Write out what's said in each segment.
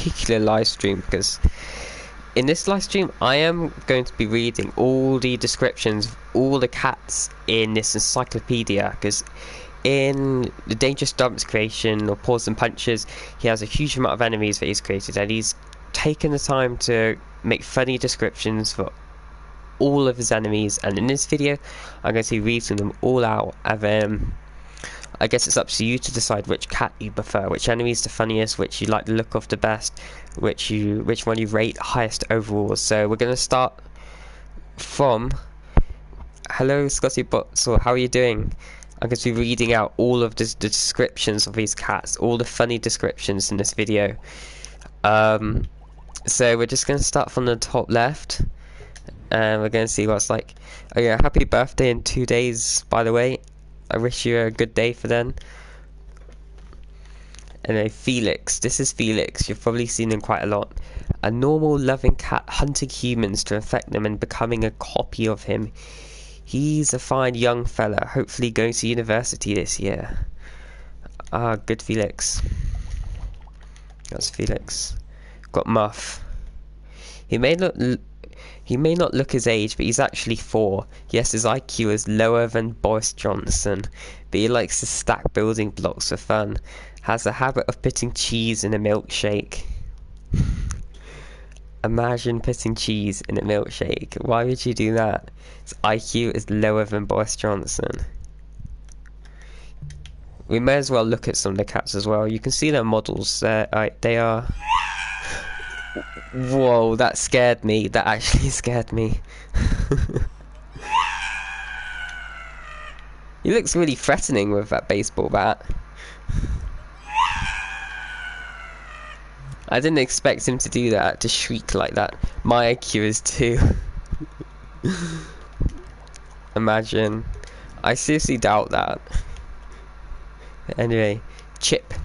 particular live stream because in this live stream I am going to be reading all the descriptions of all the cats in this encyclopedia, because in the Dangerous Dumps creation, or Paws and Punches, he has a huge amount of enemies that he's created, and he's taken the time to make funny descriptions for all of his enemies, and in this video I'm going to be reading them all out, and then I guess it's up to you to decide which cat you prefer, which enemy is the funniest, which you like the look of the best, which one you rate highest overall. So we're going to start from hello Scotty Botzel, how are you doing? I'm going to be reading out all of the descriptions of these cats, all the funny descriptions in this video. So we're just going to start from the top left, and we're going to see what it's like. Oh yeah, happy birthday in 2 days, by the way. I wish you a good day for then. And then Felix, this is Felix, you've probably seen him quite a lot. A normal loving cat hunting humans to infect them and becoming a copy of him. He's a fine young fella, hopefully going to university this year. Ah, good Felix. That's Felix. Got Muff. He may not look his age, but he's actually 4. Yes, his IQ is lower than Boris Johnson, but he likes to stack building blocks for fun. Has a habit of putting cheese in a milkshake. Imagine putting cheese in a milkshake. Why would you do that? His IQ is lower than Boris Johnson. We may as well look at some of the cats as well. You can see their models. They are... Whoa, that scared me. That actually scared me. He looks really threatening with that baseball bat. I didn't expect him to do that, to shriek like that. My IQ is 2. Imagine. I seriously doubt that. Anyway, Chip.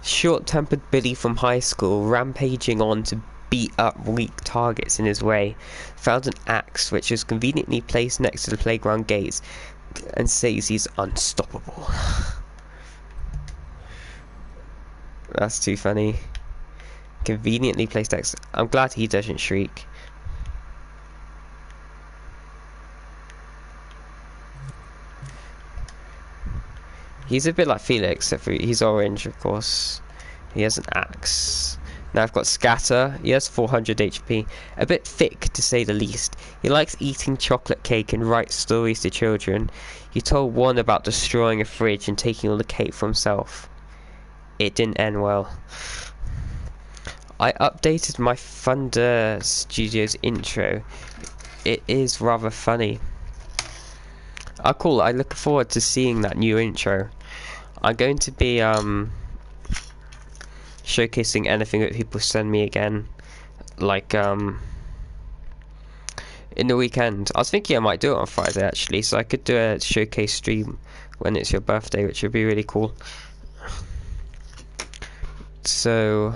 Short-tempered bully from high school, rampaging on to beat up weak targets in his way, found an axe which was conveniently placed next to the playground gates, and says he's unstoppable. That's too funny. Conveniently placed next. I'm glad he doesn't shriek. He's a bit like Felix, except for he's orange, of course. He has an axe. Now I've got Scatter. He has 400 HP. A bit thick, to say the least. He likes eating chocolate cake and writes stories to children. He told one about destroying a fridge and taking all the cake for himself. It didn't end well. I updated my Thunder Studios intro. It is rather funny. Oh cool, I look forward to seeing that new intro. I'm going to be showcasing anything that people send me again, like in the weekend. I was thinking I might do it on Friday actually, so I could do a showcase stream when it's your birthday, which would be really cool. So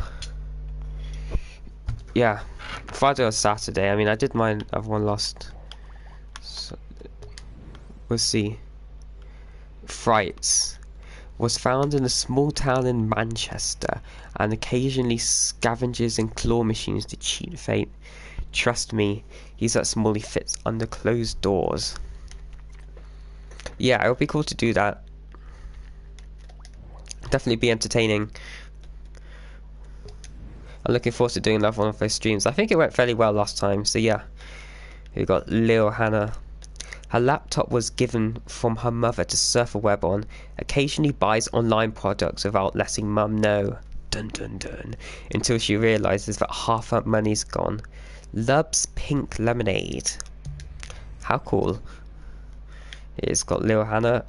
yeah, Friday or Saturday. I mean, I did my other one last. So, we'll see. Frights was found in a small town in Manchester, and occasionally scavenges and claw machines to cheat fate. Trust me, he's that small he fits under closed doors. Yeah, it would be cool to do that. Definitely be entertaining. I'm looking forward to doing another one of those streams. I think it went fairly well last time, so yeah. We've got Lil Hannah. Her laptop was given from her mother to surf a web on. Occasionally buys online products without letting mum know. Dun dun dun. Until she realises that half her money's gone. Loves pink lemonade. How cool. It's got Lil Hannah.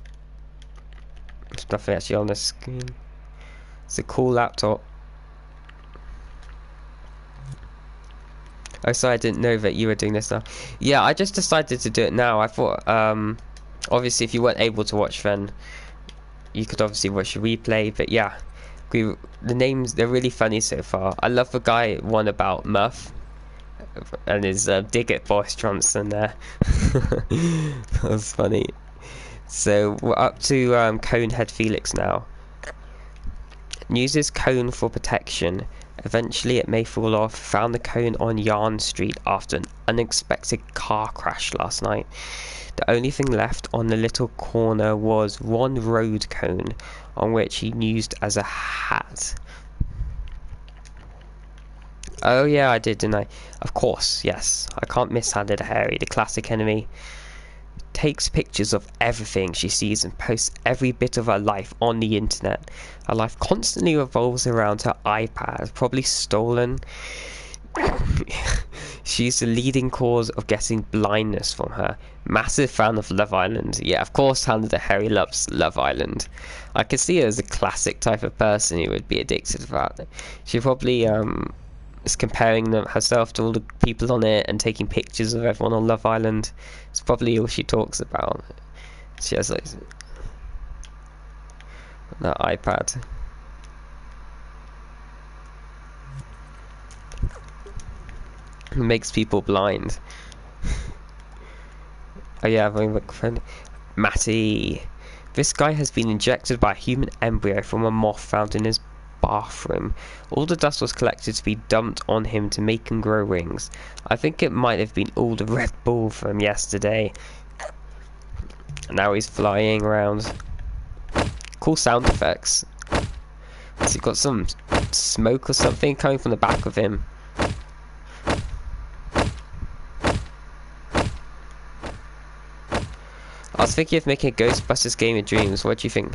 There's nothing actually on the screen. It's a cool laptop. Oh, sorry, I didn't know that you were doing this now. Yeah, I just decided to do it now. I thought, obviously, if you weren't able to watch, then you could obviously watch the replay. But yeah, the names, they're really funny so far. I love the guy one about Muff and his dig at Boris Johnson there. That was funny. So we're up to Conehead Felix now. Uses cone for protection. Eventually it may fall off. Found the cone on Yarn Street after an unexpected car crash last night. The only thing left on the little corner was one road cone, on which he used as a hat. Oh yeah, I did, didn't I? Of course, yes. I can't miss Handed Harry, the classic enemy. Takes pictures of everything she sees and posts every bit of her life on the internet. Her life constantly revolves around her iPad, probably stolen. She's the leading cause of getting blindness from her. Massive fan of Love Island. Yeah, of course Handed Harry loves Love Island. I could see her as a classic type of person who would be addicted to that. She probably is comparing herself to all the people on it and taking pictures of everyone on Love Island. It's probably all she talks about. She has like that iPad. It makes people blind. Oh yeah, my friend Matty. This guy has been injected by a human embryo from a moth found in his bathroom. All the dust was collected to be dumped on him to make him grow wings. I think it might have been all the Red Bull from yesterday. Now he's flying around. Cool sound effects. Has he got some smoke or something coming from the back of him? I was thinking of making a Ghostbusters game of dreams. What do you think?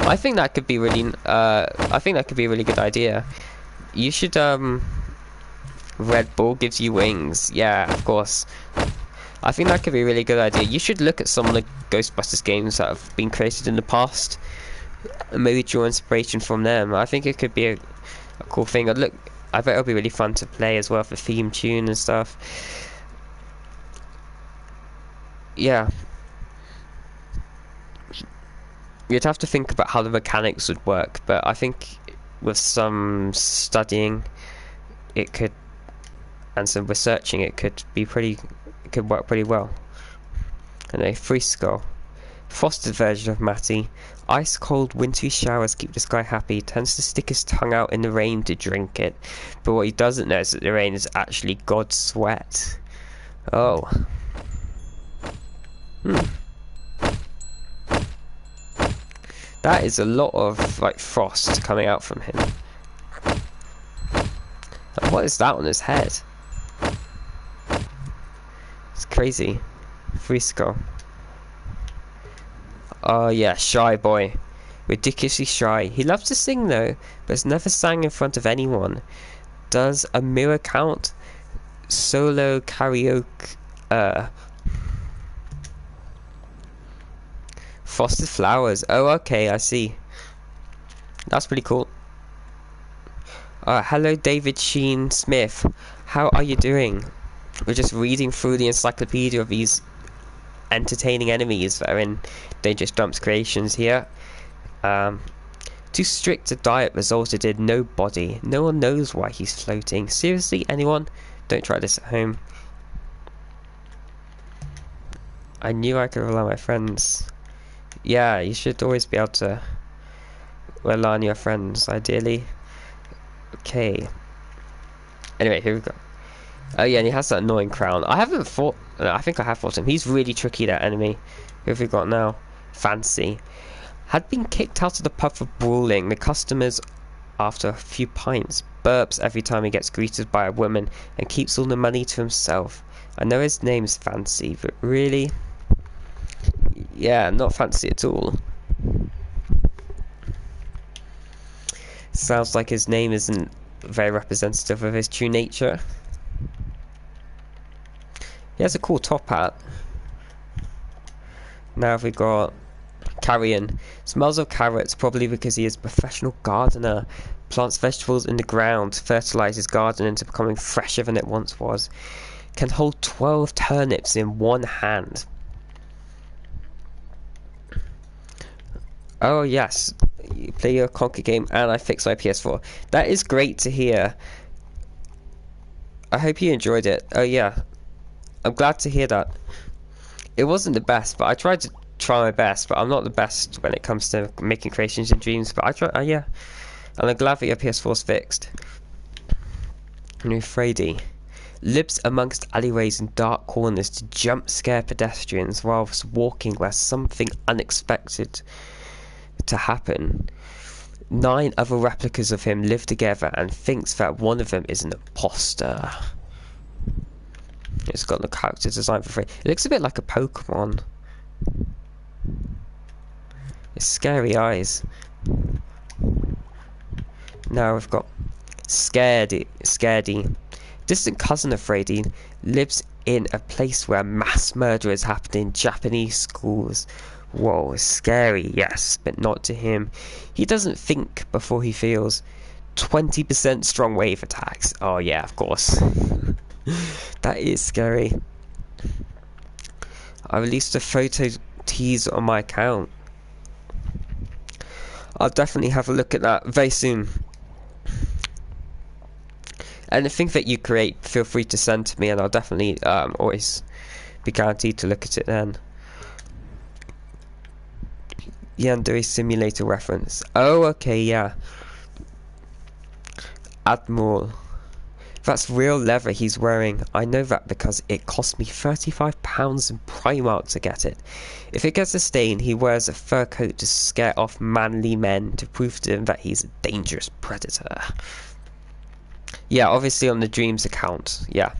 I think that could be really. I think that could be a really good idea. You should. Red Bull gives you wings. Yeah, of course. I think that could be a really good idea. You should look at some of the Ghostbusters games that have been created in the past, and maybe draw inspiration from them. I think it could be a cool thing. Look, I bet it'll be really fun to play as well for theme tune and stuff. Yeah. You'd have to think about how the mechanics would work, but I think with some studying, it could, and some researching, it could work pretty well. And a Frisco, frosted version of Matty. Ice cold wintry showers keep this guy happy. Tends to stick his tongue out in the rain to drink it, but what he doesn't know is that the rain is actually God's sweat. Oh. That is a lot of like frost coming out from him. And what is that on his head? It's crazy. Frisco. Oh yeah, shy boy. Ridiculously shy. He loves to sing though, but has never sang in front of anyone. Does a mirror count? Solo karaoke. Frosted flowers. Oh, okay, I see. That's pretty cool. Hello, David Sheen Smith. How are you doing? We're just reading through the encyclopedia of these entertaining enemies that are in Dangerous Dumps Creations here. Too strict a diet resulted in no body. No one knows why he's floating. Seriously, anyone? Don't try this at home. I knew I could rely on my friends. Yeah, you should always be able to rely on your friends, ideally. Okay. Anyway, here we go. Oh yeah, and he has that annoying crown. I haven't fought... I think I have fought him. He's really tricky, that enemy. Who have we got now? Fancy. Had been kicked out of the pub for brawling. The customers, after a few pints, burps every time he gets greeted by a woman and keeps all the money to himself. I know his name's Fancy, but really... Yeah, not fancy at all. Sounds like his name isn't very representative of his true nature. He has a cool top hat. Now we got Carrion. Smells of carrots, probably because he is a professional gardener. Plants vegetables in the ground, fertilizes his garden into becoming fresher than it once was. Can hold 12 turnips in one hand. Oh yes, you play your Conquer game and I fixed my PS4. That is great to hear. I hope you enjoyed it. Oh yeah, I'm glad to hear that. It wasn't the best, but I tried my best, but I'm not the best when it comes to making creations and dreams, but I try, yeah. And I'm glad that your PS4's fixed. New Freddy lives amongst alleyways and dark corners to jump scare pedestrians whilst walking where something unexpected to happen. 9 other replicas of him live together and thinks that one of them is an imposter. It's got the character design for free. It looks a bit like a Pokemon. It's scary eyes. Now we've got Scaredy. Distant cousin of Freddy lives in a place where mass murder is happening in Japanese schools. Whoa, scary, yes, but not to him. He doesn't think before he feels. 20% strong wave attacks. Oh yeah, of course. That is scary. I released a photo tease on my account. I'll definitely have a look at that very soon. Anything that you create, feel free to send to me, and I'll definitely always be guaranteed to look at it then. Yandere Simulator reference. Oh, okay, yeah. Admiral. That's real leather he's wearing. I know that because it cost me £35 in Primark to get it. If it gets a stain, he wears a fur coat to scare off manly men to prove to them that he's a dangerous predator. Yeah, obviously on the Dreams account. Yeah.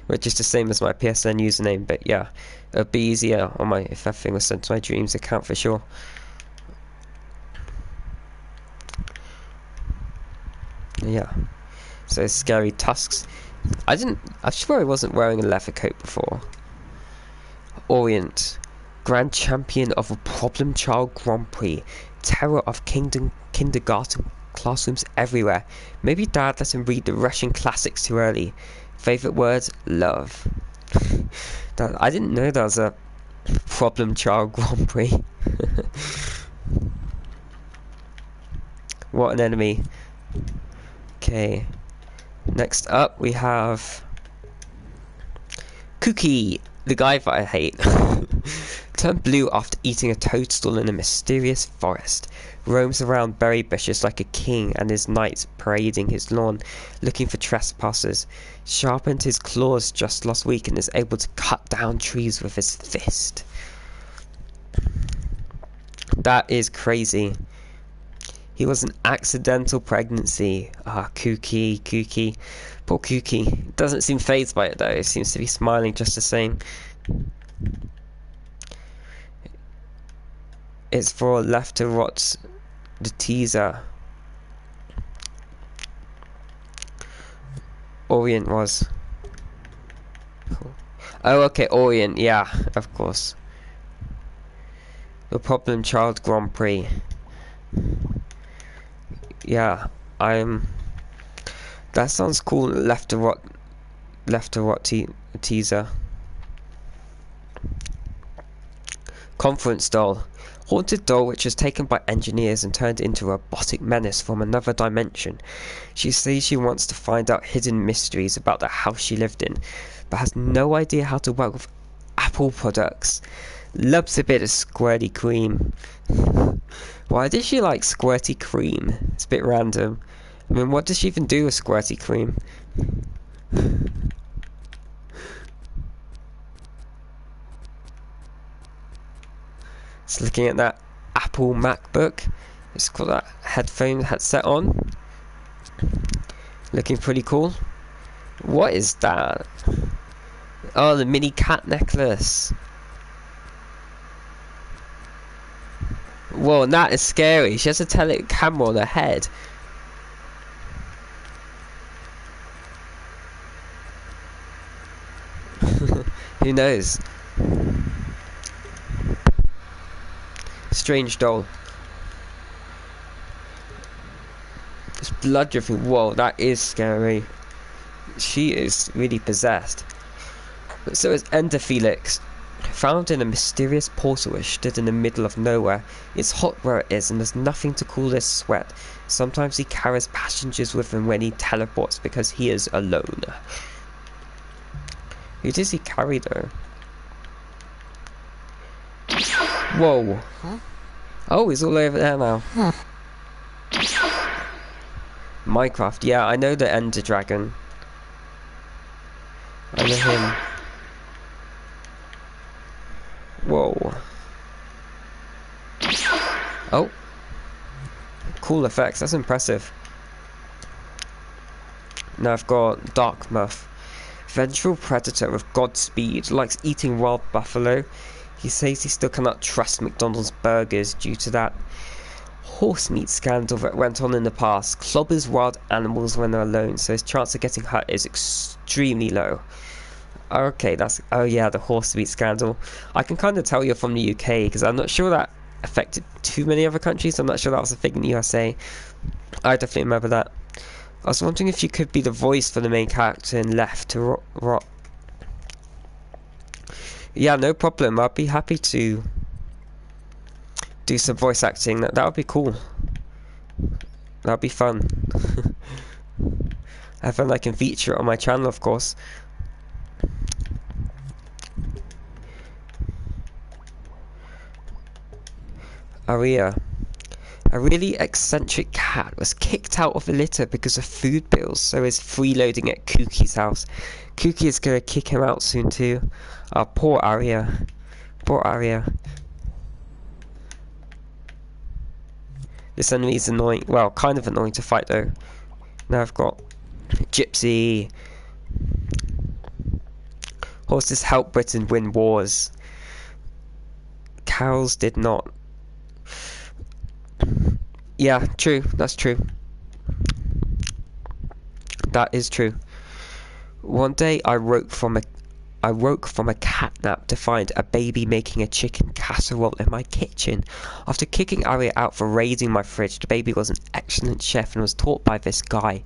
Which is the same as my PSN username, but yeah, it'd be easier on my if everything was sent to my Dreams account for sure. Yeah. So scary tusks. I swear I wasn't wearing a leather coat before. Orient. Grand champion of a problem child Grand Prix. Terror of kindergarten classrooms everywhere. Maybe Dad let him read the Russian classics too early. Favorite words? Love. I didn't know that was a problem child Grand Prix. What an enemy. Okay. Next up we have Cookie, the guy that I hate. Turned blue after eating a toadstool in a mysterious forest. Roams around berry bushes like a king and his knights parading his lawn, looking for trespassers. Sharpened his claws just last week and is able to cut down trees with his fist. That is crazy. He was an accidental pregnancy. Ah, Kooky. Poor Kooky. Doesn't seem fazed by it though. He seems to be smiling just the same. It's for left to rot the teaser. Orient was. Cool. Oh, okay, Orient. Yeah, of course. The problem child Grand Prix. Yeah, that sounds cool. Left to rot teaser. Conference doll. Haunted doll which was taken by engineers and turned into a robotic menace from another dimension. She says she wants to find out hidden mysteries about the house she lived in, but has no idea how to work with Apple products. Loves a bit of squirty cream. Why does she like squirty cream? It's a bit random. I mean, what does she even do with squirty cream? It's looking at that Apple MacBook. It's got that headset on. Looking pretty cool. What is that? Oh, the mini cat necklace. Whoa, that is scary. She has a camera on her head. Who knows? Strange doll. It's blood dripping. Whoa, that is scary. She is really possessed. But so is Ender Felix. Found in a mysterious portal which stood in the middle of nowhere. It's hot where it is and there's nothing to cool his sweat. Sometimes he carries passengers with him when he teleports because he is alone. Who does he carry though? Whoa. Oh, he's all over there now. Minecraft, yeah, I know the Ender Dragon. I know him. Whoa. Oh. Cool effects, that's impressive. Now I've got Dark Muff. Vengeful predator with Godspeed, likes eating wild buffalo. He says he still cannot trust McDonald's burgers due to that horse meat scandal that went on in the past. Clobbers wild animals when they're alone, so his chance of getting hurt is extremely low. Okay, that's... oh yeah, the horse meat scandal. I can kind of tell you're from the UK, because I'm not sure that affected too many other countries. I'm not sure that was a thing in the USA. I definitely remember that. I was wondering if you could be the voice for the main character in Left to Rot. Yeah, no problem. I'd be happy to do some voice acting. That would be cool. That'd be fun. I feel I can feature it on my channel, of course. Aria. A really eccentric cat was kicked out of the litter because of food bills, so is freeloading at Kookie's house. Kookie is gonna kick him out soon too. Poor Aria. Poor Aria. This enemy is annoying. Well, kind of annoying to fight though. Now I've got Gypsy. Horses help Britain win wars. Cows did not. Yeah, true. That's true. That is true. One day I woke from a cat nap to find a baby making a chicken casserole in my kitchen. After kicking Aria out for raiding my fridge, the baby was an excellent chef and was taught by this guy.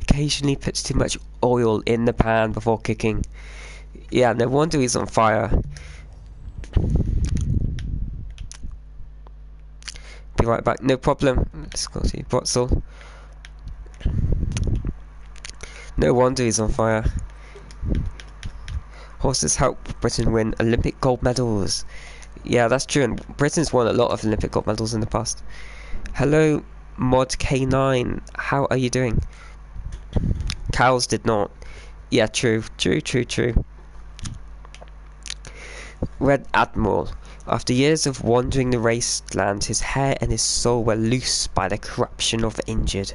Occasionally puts too much oil in the pan before cooking. Yeah, no wonder he's on fire. Be right back, no problem. Let's go to Botzel. No wonder he's on fire. Horses help Britain win Olympic gold medals. Yeah, that's true, and Britain's won a lot of Olympic gold medals in the past. Hello, Mod K9. How are you doing? Cows did not. Yeah, true. Red Admiral. After years of wandering the wasteland, his hair and his soul were loose by the corruption of the injured.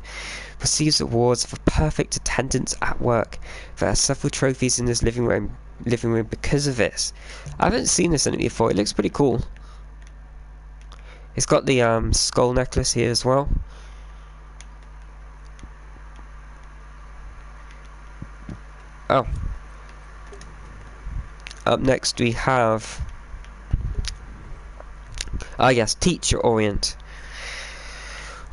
Receives awards for perfect attendance at work. There are several trophies in his living room because of this. I haven't seen this enemy before. It looks pretty cool. It's got the skull necklace here as well. Oh. Up next we have... ah yes, Teacher Orient.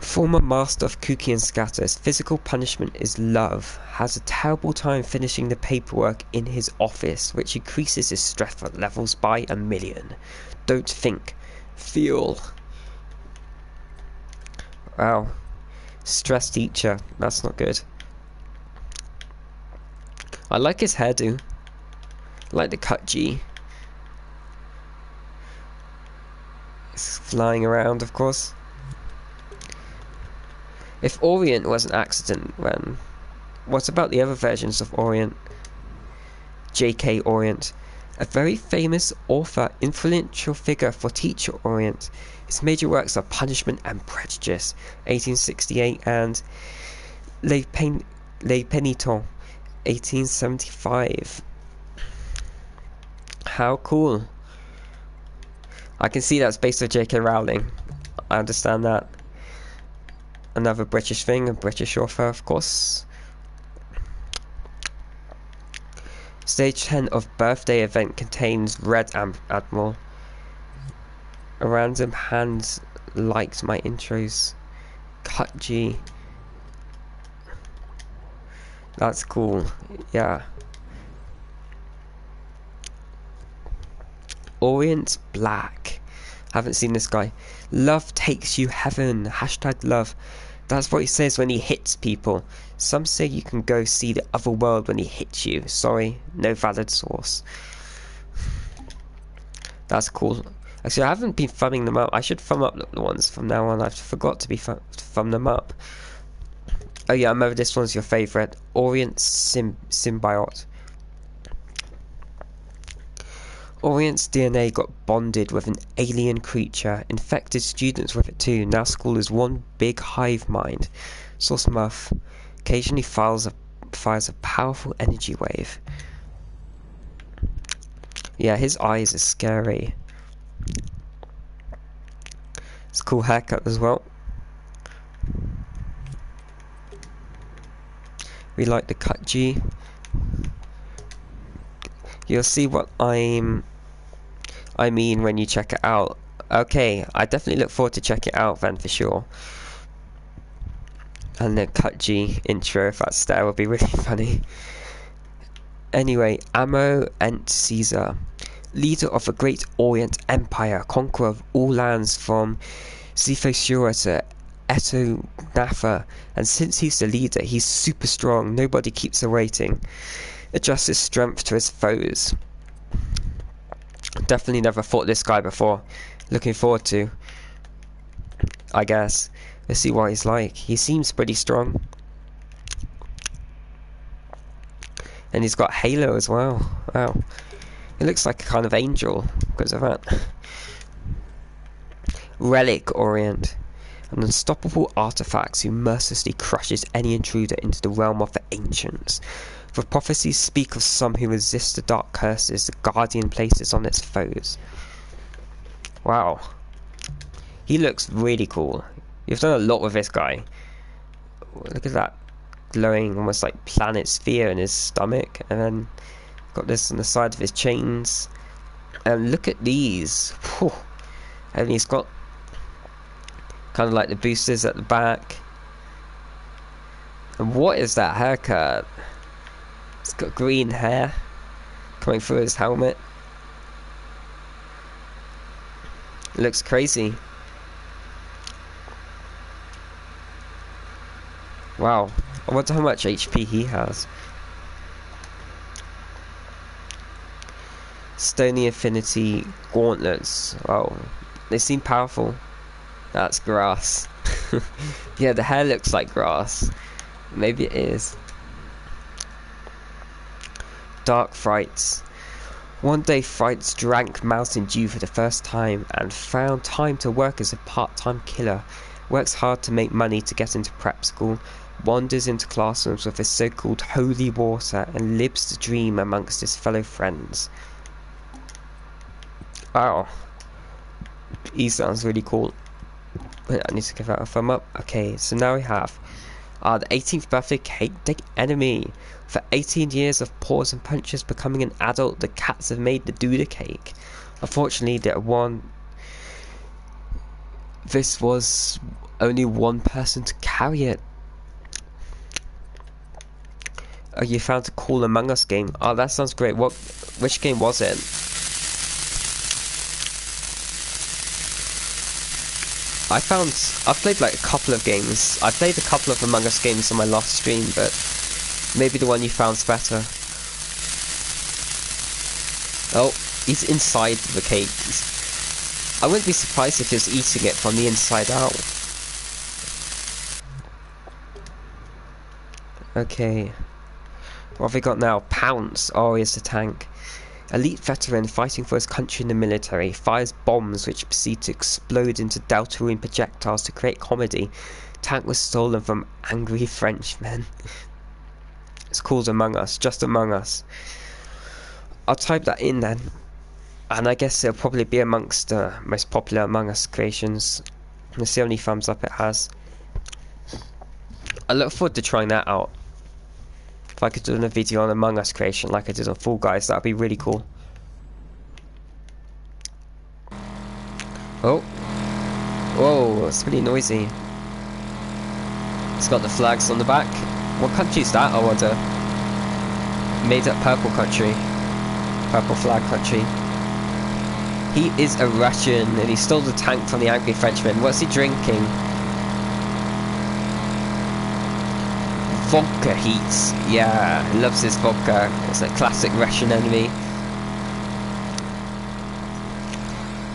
Former master of Kookie and Scatter's physical punishment is love. Has a terrible time finishing the paperwork in his office, which increases his stress levels by 1,000,000. Don't think, feel. Wow. Stress teacher, that's not good. I like his hairdo. I like the cut G. It's flying around, of course. If Orient was an accident, then what about the other versions of Orient? J.K. Orient. A very famous author, influential figure for Teacher Orient. His major works are Punishment and Prejudice, 1868, and Les Penitents, 1875. How cool. I can see that's based on J.K. Rowling. I understand that. Another British thing, a British author, of course. Stage 10 of birthday event contains Red Admiral. A random hand liked my intros. Cut G. That's cool. Yeah. Orient Black. Haven't seen this guy. Love takes you heaven. Hashtag love. That's what he says when he hits people. Some say you can go see the other world when he hits you. Sorry, no valid source. That's cool. Actually, I haven't been thumbing them up. I should thumb up the ones from now on. I forgot to thumb them up. Oh yeah, I remember this one's your favourite. Orient Symbiote. Orient's DNA got bonded with an alien creature, infected students with it too. Now school is one big hive mind. Source Muff occasionally fires a powerful energy wave. Yeah, his eyes are scary. It's a cool haircut as well. We like the cut G. You'll see what I mean when you check it out. Okay, I definitely look forward to checking it out then for sure. And the cut G intro, if that's there, would be really funny. Anyway, Ammo and Caesar, leader of a great Orient Empire, conqueror of all lands from Xephosura to Eto-Natha, and since he's the leader, he's super strong. Nobody keeps a rating. Adjusts his strength to his foes. Definitely never fought this guy before. Looking forward to, I guess. Let's see what he's like. He seems pretty strong. And he's got Halo as well. Wow. It looks like a kind of angel because of that. Relic Orient. An unstoppable artifact who mercilessly crushes any intruder into the realm of the ancients. For prophecies speak of some who resist the dark curses the guardian places on its foes. Wow. He looks really cool. You've done a lot with this guy. Look at that glowing, almost like planet sphere in his stomach. And then got this on the side of his chains. And look at these. Whew. And he's got kind of like the boosters at the back. And what is that haircut? He's got green hair coming through his helmet. It looks crazy. Wow. I wonder how much HP he has. Stony Affinity Gauntlets. Oh, they seem powerful. That's grass. Yeah, the hair looks like grass. Maybe it is. Dark Frights. One day Frights drank Mountain Dew for the first time and found time to work as a part-time killer. Works hard to make money to get into prep school. Wanders into classrooms with his so-called holy water and lives the dream amongst his fellow friends. Wow. He sounds really cool. Wait, I need to give that a thumb up. Okay, so now we have the 18th birthday cake enemy. For 18 years of paws and punches, becoming an adult, the cats have made the Duda cake. Unfortunately, this was only one person to carry it. Oh, you found a cool Among Us game. Oh, that sounds great. Which game was it? I've played like a couple of games. I played a couple of Among Us games on my last stream, but maybe the one you found's better. Oh, he's inside the cake. I wouldn't be surprised if he was eating it from the inside out. Okay. What have we got now? Pounce. Oh, here's the tank. Elite veteran fighting for his country in the military, fires bombs which proceed to explode into Deltarune projectiles to create comedy. Tank was stolen from angry Frenchmen. It's called Among Us, just Among Us. I'll type that in then. And I guess it'll probably be amongst the most popular Among Us creations. Let's see how many thumbs up it has. I look forward to trying that out. If I could do a video on Among Us creation like I did on Fall Guys, that would be really cool. Oh. Whoa, it's pretty noisy. It's got the flags on the back. What country is that, I wonder? Made up purple country. Purple flag country. He is a Russian and he stole the tank from the angry Frenchman. What's he drinking? Vodka heats. Yeah, he loves his vodka. It's a classic Russian enemy.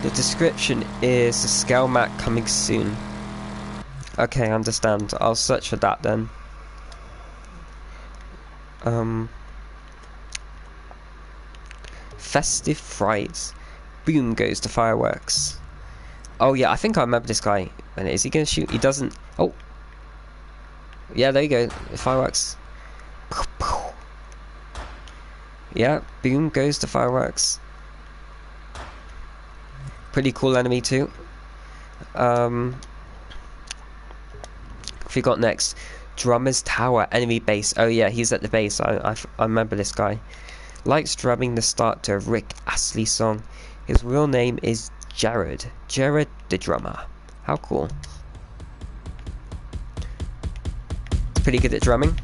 The description is a scale map coming soon. Okay, I understand. I'll search for that then. Festive frights. Boom goes the fireworks. Oh yeah, I think I remember this guy. And is he gonna shoot? He doesn't. Oh. Yeah, there you go. The fireworks. Yeah, boom goes the fireworks. Pretty cool enemy too. What we got next? Drummer's Tower, enemy base. Oh yeah, he's at the base. I remember this guy. Likes drumming the start to a Rick Astley song. His real name is Jared. Jared the drummer. How cool. He's pretty good at drumming.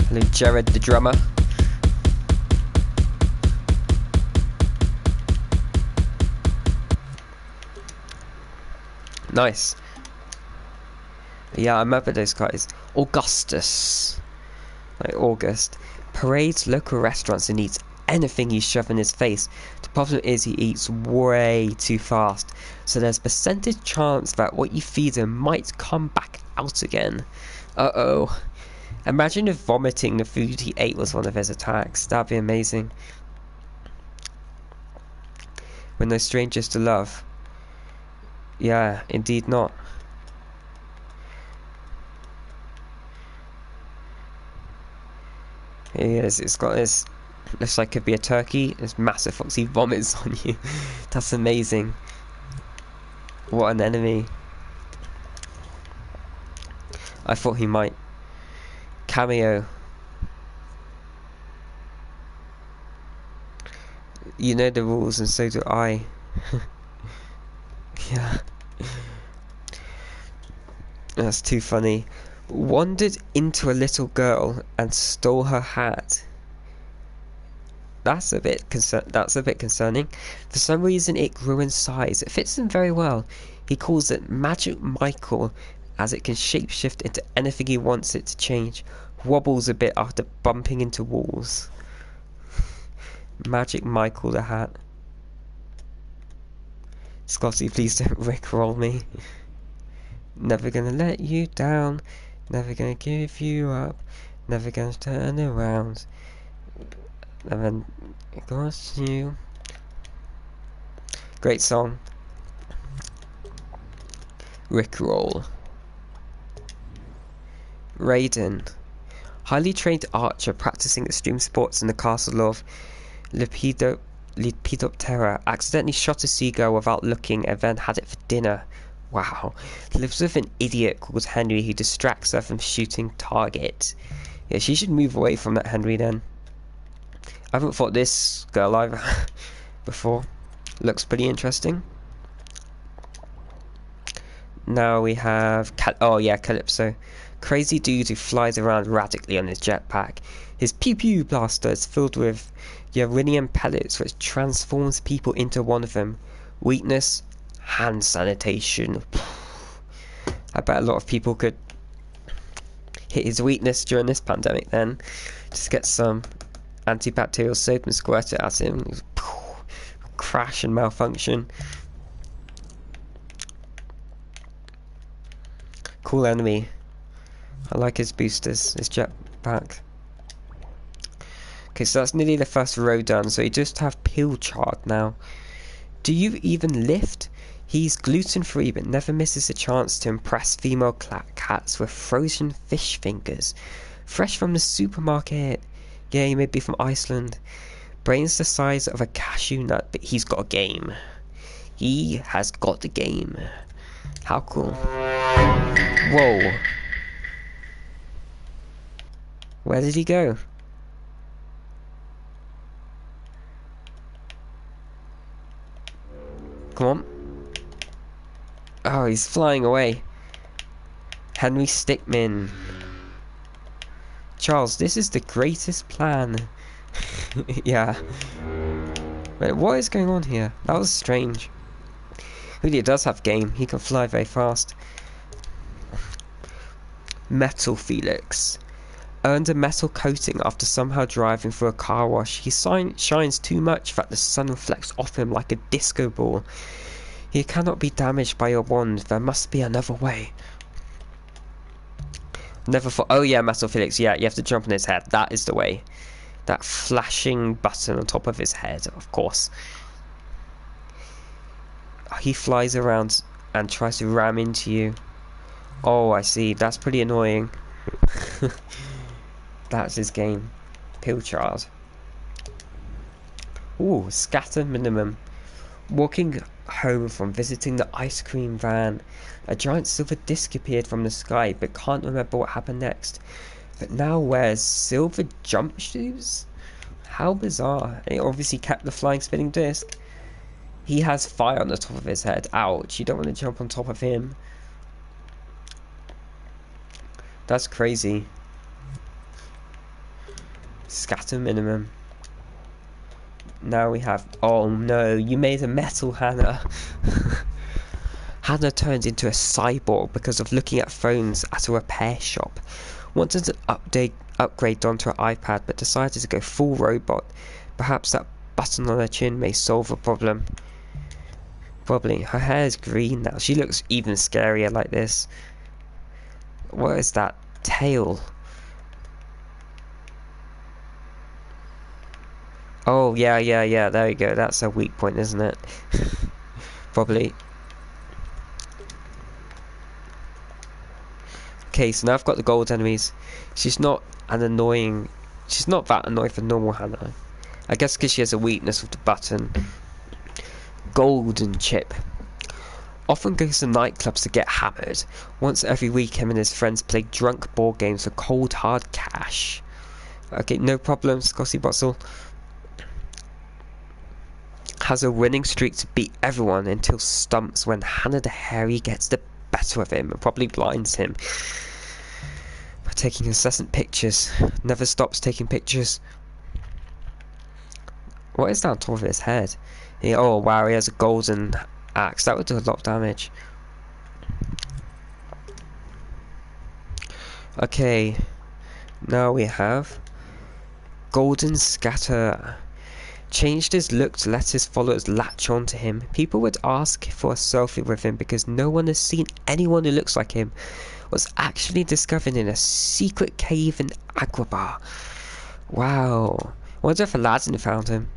Hello, Jared the drummer. Nice. Yeah, I remember those guys. Augustus. Like August. Parades local restaurants and eats anything you shove in his face. The problem is he eats way too fast. So there's a percentage chance that what you feed him might come back out again. Uh-oh. Imagine if vomiting the food he ate was one of his attacks. That'd be amazing. We're no strangers to love. Yeah, indeed not. Here he is. It's got this. Looks like it could be a turkey. This massive foxy vomits on you. That's amazing. What an enemy. I thought he might. Cameo. You know the rules, and so do I. Yeah. That's too funny. Wandered into a little girl and stole her hat. That's a bit concerning. For some reason it grew in size. It fits him very well. He calls it Magic Michael, as it can shapeshift into anything he wants it to change. Wobbles a bit after bumping into walls. Magic Michael the hat. Scotty, please don't rickroll me. Never gonna let you down. Never gonna give you up. Never gonna turn around. And then it goes to you. Great song. Rickroll. Raiden. Highly trained archer practicing extreme sports in the castle of Lepidoptera. Accidentally shot a seagull without looking and then had it for dinner. Wow. Lives with an idiot called Henry who distracts her from shooting target. Yeah, she should move away from that Henry then. I haven't fought this girl either before. Looks pretty interesting. Now we have Calypso. Crazy dude who flies around radically on his jetpack. His pew-pew blaster is filled with uranium pellets which transforms people into one of them. Weakness, hand sanitation. I bet a lot of people could hit his weakness during this pandemic then. Just get some antibacterial soap and squirt it at him. Crash and malfunction. Cool enemy. I like his boosters, his jetpack. Okay, so that's nearly the first row done, so you just have Pilchard now. Do you even lift? He's gluten-free but never misses a chance to impress female cats with frozen fish fingers. Fresh from the supermarket. Yeah, he may be from Iceland. Brains the size of a cashew nut, but he's got a game. He has got the game. How cool. Whoa. Where did he go? Come on. Oh, he's flying away. Henry Stickmin. Charles, this is the greatest plan. Yeah. Wait, what is going on here? That was strange. Really does have game. He can fly very fast. Metal Felix. earned a metal coating after somehow driving through a car wash. He shines too much that the sun reflects off him like a disco ball. He cannot be damaged by your wand. There must be another way. Never thought. Oh yeah, Metal Felix. Yeah, you have to jump on his head. That is the way. That flashing button on top of his head, of course. He flies around and tries to ram into you. Oh, I see. That's pretty annoying. That's his game. Pilchard. Ooh, scatter minimum. Walking home from visiting the ice cream van, a giant silver disc appeared from the sky, but can't remember what happened next. But now wears silver jump shoes? How bizarre. And he obviously kept the flying spinning disc. He has fire on the top of his head. Ouch, you don't want to jump on top of him. That's crazy. Scatter minimum. Now we have... Oh no, you made a metal Hannah. Hannah turned into a cyborg because of looking at phones at a repair shop. Wanted to upgrade onto her iPad, but decided to go full robot. Perhaps that button on her chin may solve the problem. Probably. Her hair is green now. She looks even scarier like this. What is that? Tail. Oh, yeah, there we go. That's a weak point, isn't it? Probably. Okay, so now I've got the gold enemies. She's not that annoying for normal Hannah. I guess because she has a weakness with the button. Golden chip. Often goes to nightclubs to get hammered. Once every week, him and his friends play drunk board games for cold hard cash. Okay, no problem, Scotty Bottle. Has a winning streak to beat everyone until stumps when Hannah the Hairy gets the better of him and probably blinds him. By taking incessant pictures. Never stops taking pictures. What is that on top of his head? Oh wow, he has a golden axe. That would do a lot of damage. Okay. Now we have Golden Scatter. Changed his look to let his followers latch on to him. People would ask for a selfie with him because no one has seen anyone who looks like him. Was actually discovered in a secret cave in Agrabah. Wow. I wonder if Aladdin found him.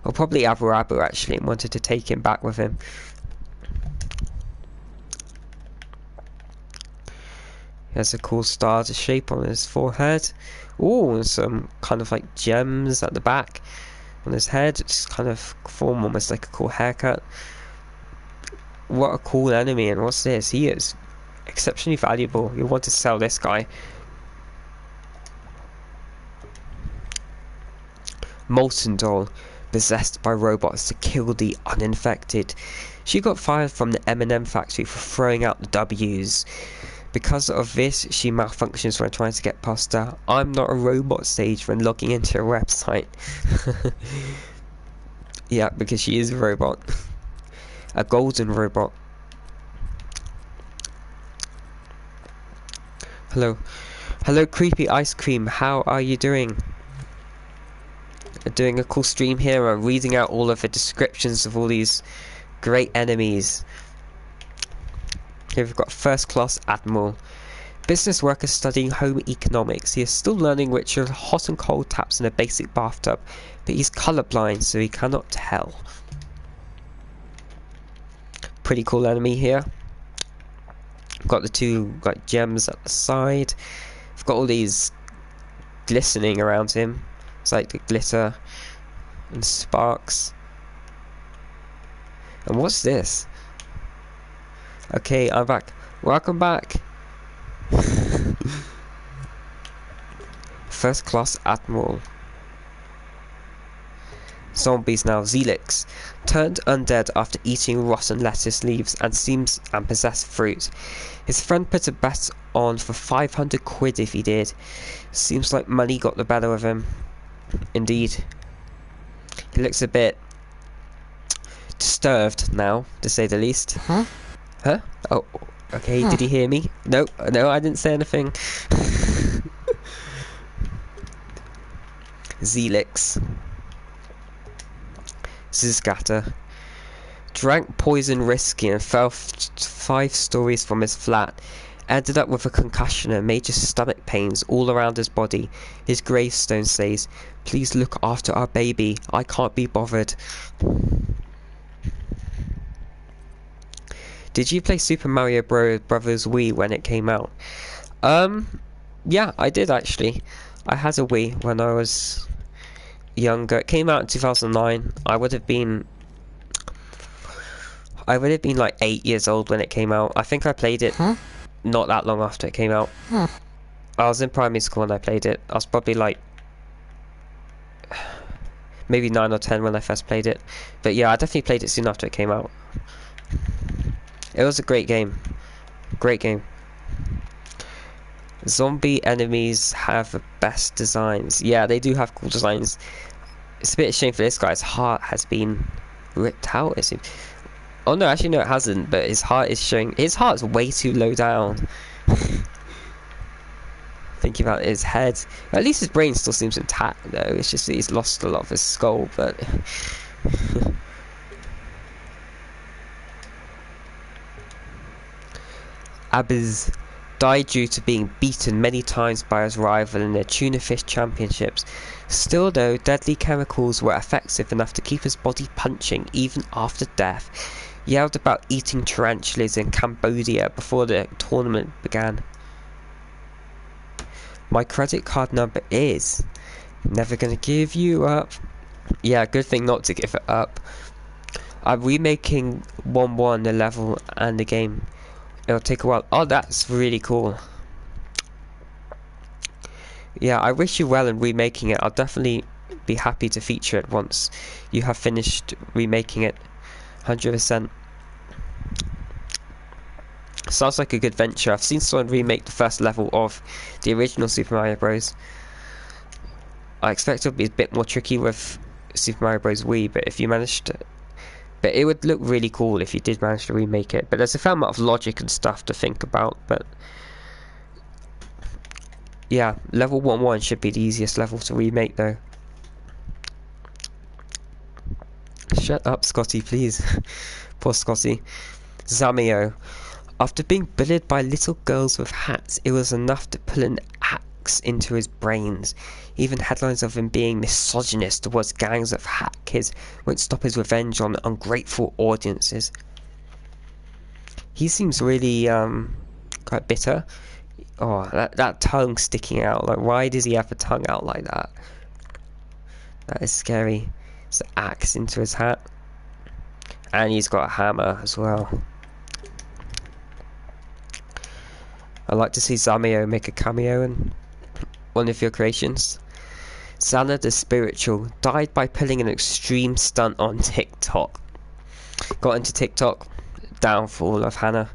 Or probably Abu Abu actually and wanted to take him back with him. He has a cool star shape on his forehead. Ooh, and some kind of like gems at the back on his head. Just kind of form almost like a cool haircut. What a cool enemy. And what's this? He is exceptionally valuable. You'll want to sell this guy. Molten Doll. Possessed by robots to kill the uninfected. She got fired from the M&M factory for throwing out the W's. Because of this, she malfunctions when trying to get past her I'm not a robot stage when logging into a website. Yeah, because she is a robot. A golden robot. Hello. Hello, Creepy Ice Cream. How are you doing? Doing a cool stream here. I'm reading out all of the descriptions of all these great enemies. Here we've got First Class Admiral. Business worker studying home economics. He is still learning which are hot and cold taps in a basic bathtub, but he's colorblind so he cannot tell. Pretty cool enemy here. Got the two like gems at the side. I've got all these glistening around him. It's like the glitter and sparks. And what's this? Okay, I'm back. Welcome back. First Class Admiral. Zombies now. Zelix. Turned undead after eating rotten lettuce leaves and possessed fruit. His friend put a bet on for 500 quid if he did. Seems like money got the better of him. Indeed. He looks a bit disturbed now, to say the least. Huh? Huh? Oh, okay. Did he hear me? No, I didn't say anything. Zelix. Zizgata. Drank poison whiskey and fell 5 stories from his flat. Ended up with a concussion and major stomach pains all around his body. His gravestone says, "Please look after our baby. I can't be bothered." Did you play Super Mario Brothers Wii when it came out? Yeah, I did actually. I had a Wii when I was younger. It came out in 2009. I would have been like 8 years old when it came out. I think I played it not that long after it came out. I was in primary school when I played it. I was probably like maybe 9 or 10 when I first played it. But yeah, I definitely played it soon after it came out. It was a great game. Great game. Zombie enemies have the best designs. Yeah, they do have cool designs. It's a bit of a shame for this guy's heart has been ripped out, it seems. Oh no, actually no it hasn't, but his heart is showing. His heart's way too low down. Thinking about his head. At least his brain still seems intact though. It's just that he's lost a lot of his skull, but Abiz died due to being beaten many times by his rival in the tuna fish championships. Still though, deadly chemicals were effective enough to keep his body punching even after death. Yelled about eating tarantulas in Cambodia before the tournament began. My credit card number is never gonna give you up. Yeah, good thing not to give it up. I'm remaking 1-1 the level and the game. It'll take a while. Oh, that's really cool. Yeah, I wish you well in remaking it. I'll definitely be happy to feature it once you have finished remaking it. 100%. Sounds like a good venture. I've seen someone remake the first level of the original Super Mario Bros. I expect it'll be a bit more tricky with Super Mario Bros. Wii, but if you managed to... But it would look really cool if you did manage to remake it. But there's a fair amount of logic and stuff to think about, but... Yeah, level 1-1 should be the easiest level to remake though. Shut up, Scotty, please. Poor Scotty. Zamio. After being bullied by little girls with hats, it was enough to pull an axe into his brains. Even headlines of him being misogynist towards gangs of hat kids won't stop his revenge on ungrateful audiences. He seems really quite bitter. Oh, that tongue sticking out. Like, why does he have a tongue out like that? That is scary. It's an axe into his hat. And he's got a hammer as well. I'd like to see Zamio make a cameo in one of your creations. Xana the Spiritual died by pulling an extreme stunt on TikTok. Got into TikTok. Downfall of Hannah.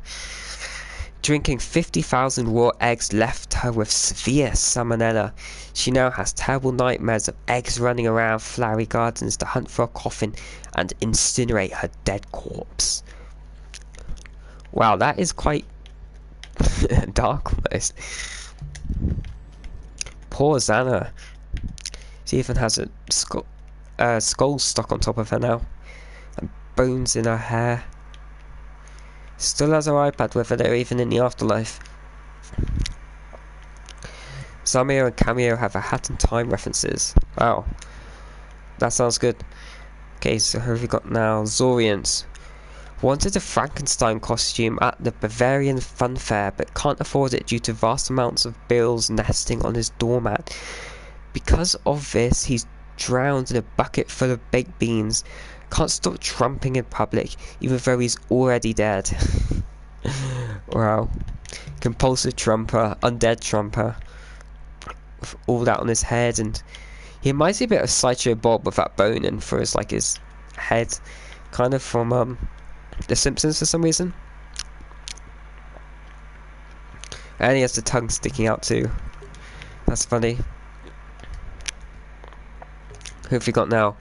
Drinking 50,000 raw eggs left her with severe salmonella. She now has terrible nightmares of eggs running around flowery gardens to hunt for a coffin and incinerate her dead corpse. Wow, that is quite dark almost. Poor Xana. She even has a skull stuck on top of her now. And bones in her hair. Still has her iPad with her though, even in the afterlife. Zamio and Cameo have a Hat in Time references. Wow. That sounds good. Okay, so who have we got now? Zorians. Wanted a Frankenstein costume at the Bavarian Fun Fair, but can't afford it due to vast amounts of bills nesting on his doormat. Because of this, he's drowned in a bucket full of baked beans. Can't stop trumping in public, even though he's already dead. Wow. Compulsive trumper, undead trumper. With all that on his head, and he reminds me a bit of Sideshow Bob with that bone in for his head. Kind of from The Simpsons for some reason. And he has the tongue sticking out too. That's funny. Who have we got now?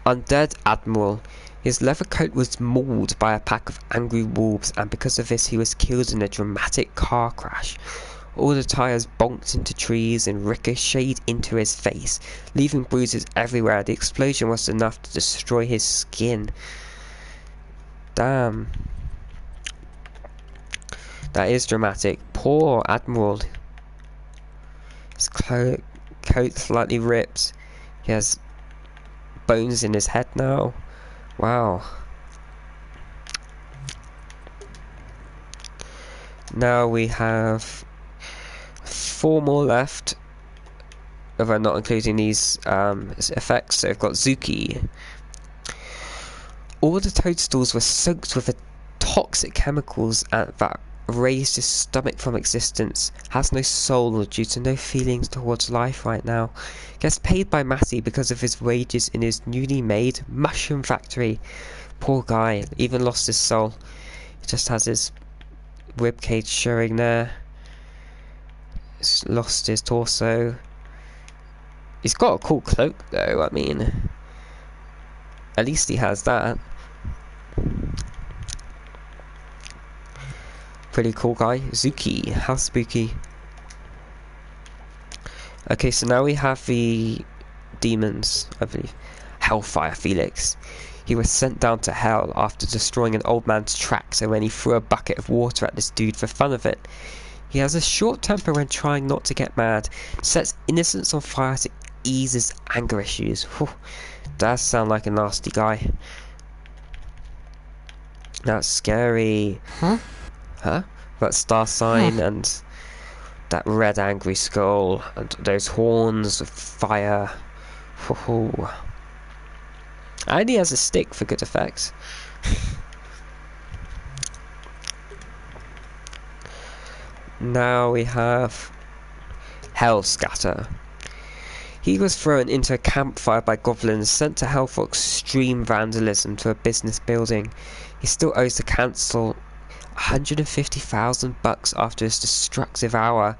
Undead Admiral. His leather coat was mauled by a pack of angry wolves, and because of this he was killed in a dramatic car crash. All the tires bonked into trees and ricocheted into his face, leaving bruises everywhere. The explosion was enough to destroy his skin. Damn. That is dramatic. Poor Admiral. His coat slightly ripped. He has bones in his head now. Wow. Now we have 4 more left, although not including these effects. So we've got Zuki. All the toadstools were soaked with the toxic chemicals that raised his stomach from existence. Has no soul due to no feelings towards life right now. Gets paid by Massey because of his wages in his newly made mushroom factory. Poor guy, even lost his soul. He just has his ribcage showing there. He's lost his torso. He's got a cool cloak though, I mean, at least he has that. Pretty cool guy. Zuki, how spooky. Okay, so now we have the demons, I believe. Hellfire Felix. He was sent down to hell after destroying an old man's tracks and when he threw a bucket of water at this dude for fun of it. He has a short temper when trying not to get mad, sets innocents on fire to ease his anger issues. Whew, does sound like a nasty guy. That's scary. Huh? That star sign and that red angry skull and those horns of fire. Woohoo. And he has a stick for good effects. Now we have Hell Scatter. He was thrown into a campfire by goblins, sent to hell for extreme vandalism to a business building. He still owes the council $150,000 after his destructive hour.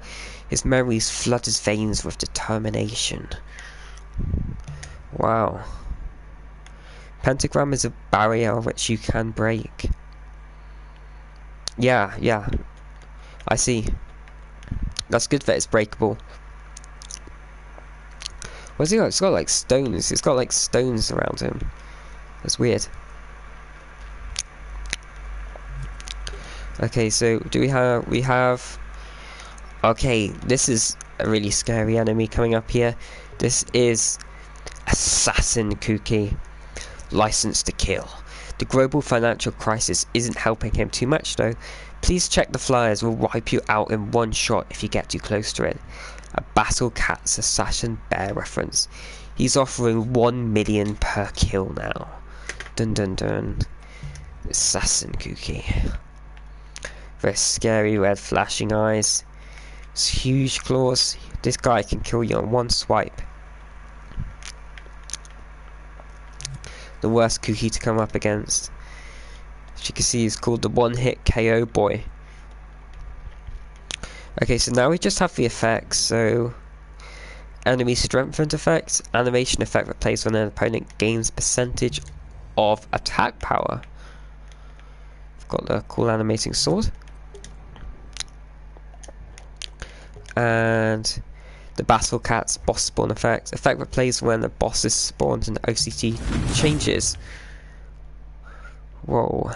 His memories flood his veins with determination. Wow. Pentagram is a barrier which you can break. Yeah. I see. That's good that it's breakable. What's he got? It's got like stones. It's got like stones around him. That's weird. Okay, so we have okay, this is a really scary enemy coming up here. This is Assassin Kuki. License to kill. The global financial crisis isn't helping him too much though. Please check the flyers, will wipe you out in one shot if you get too close to it. A Battle Cat's Assassin Bear reference. He's offering 1 million per kill now. Dun dun dun. Assassin Kuki. Very scary red flashing eyes. His huge claws. This guy can kill you on one swipe. The worst Kuki to come up against. As you can see, he's called the one-hit KO boy. Okay, so now we just have the effects. So, enemy strengthened effects, animation effect that plays when an opponent gains percentage of attack power. I've got the cool animating sword. And the Battle Cat's boss spawn effect that plays when the boss is spawned and the OCT changes. Whoa.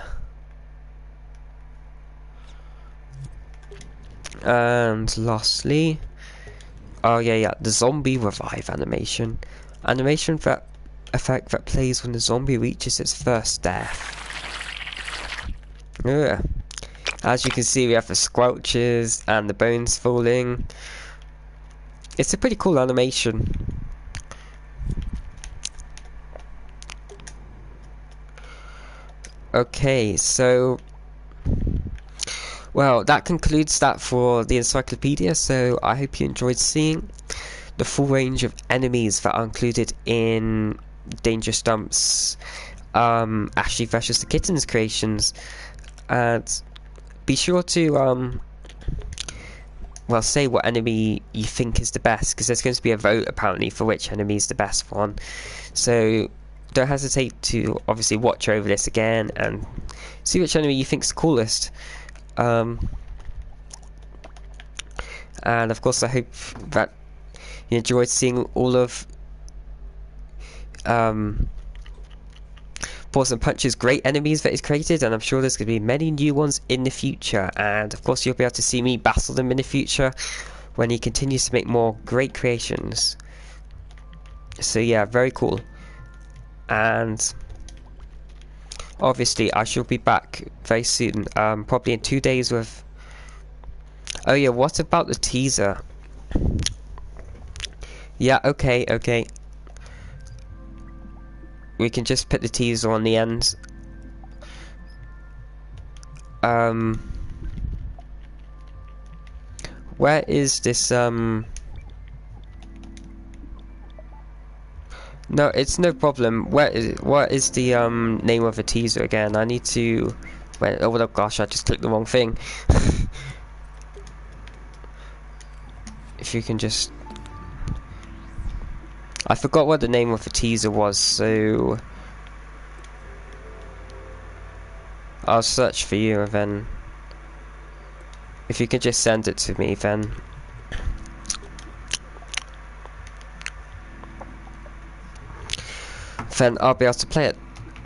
And lastly, oh yeah, the zombie revive animation. Animation that effect that plays when the zombie reaches its first death. Yeah. As you can see, we have the squelches and the bones falling. It's a pretty cool animation. Okay, so well, that concludes that for the encyclopedia. So I hope you enjoyed seeing the full range of enemies that are included in Danger Stump's Ashley vs the Kittens creations. And be sure to well, say what enemy you think is the best, because there's going to be a vote apparently for which enemy is the best one. So don't hesitate to obviously watch over this again and see which enemy you think is the coolest. and of course I hope that you enjoyed seeing all of Pause and Punch's great enemies that he's created, and I'm sure there's going to be many new ones in the future, and of course you'll be able to see me battle them in the future when he continues to make more great creations. So yeah, very cool. And obviously I shall be back very soon, probably in 2 days with... Oh yeah, what about the teaser? Yeah, okay. We can just put the teaser on the end. Where is this, No, it's no problem. What is the, name of the teaser again? I need to... Wait, oh gosh, I just clicked the wrong thing. If you can just... I forgot what the name of the teaser was, so... I'll search for you, and then... If you could just send it to me, then... Then I'll be able to play it.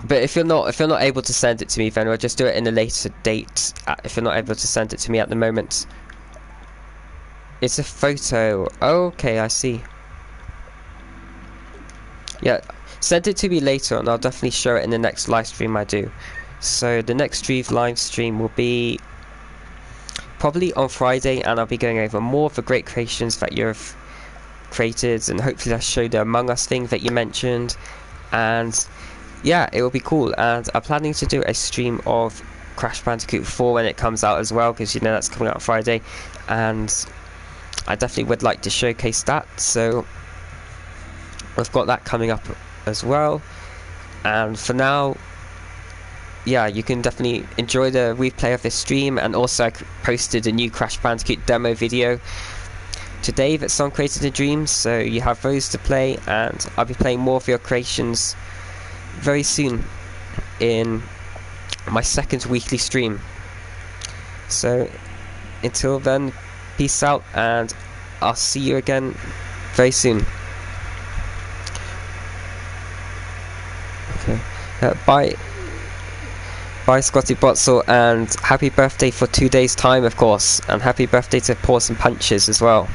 But if you're not able to send it to me, then we'll just do it in a later date. If you're not able to send it to me at the moment. It's a photo. Okay, I see. Yeah, send it to me later and I'll definitely show it in the next live stream I do. So the next live stream will be probably on Friday, and I'll be going over more of the great creations that you've created, and hopefully I'll show the Among Us thing that you mentioned. And yeah, it will be cool. And I'm planning to do a stream of Crash Bandicoot 4 when it comes out as well, because you know that's coming out on Friday, and I definitely would like to showcase that. So we've got that coming up as well. And for now, yeah, you can definitely enjoy the replay of this stream. And also I posted a new Crash Bandicoot demo video today that's on Created in Dreams, so you have those to play, and I'll be playing more of your creations very soon in my second weekly stream. So until then, peace out, and I'll see you again very soon. Okay, bye Scotty Botzel, and happy birthday for 2 days time, of course, and happy birthday to Pause and Punches as well.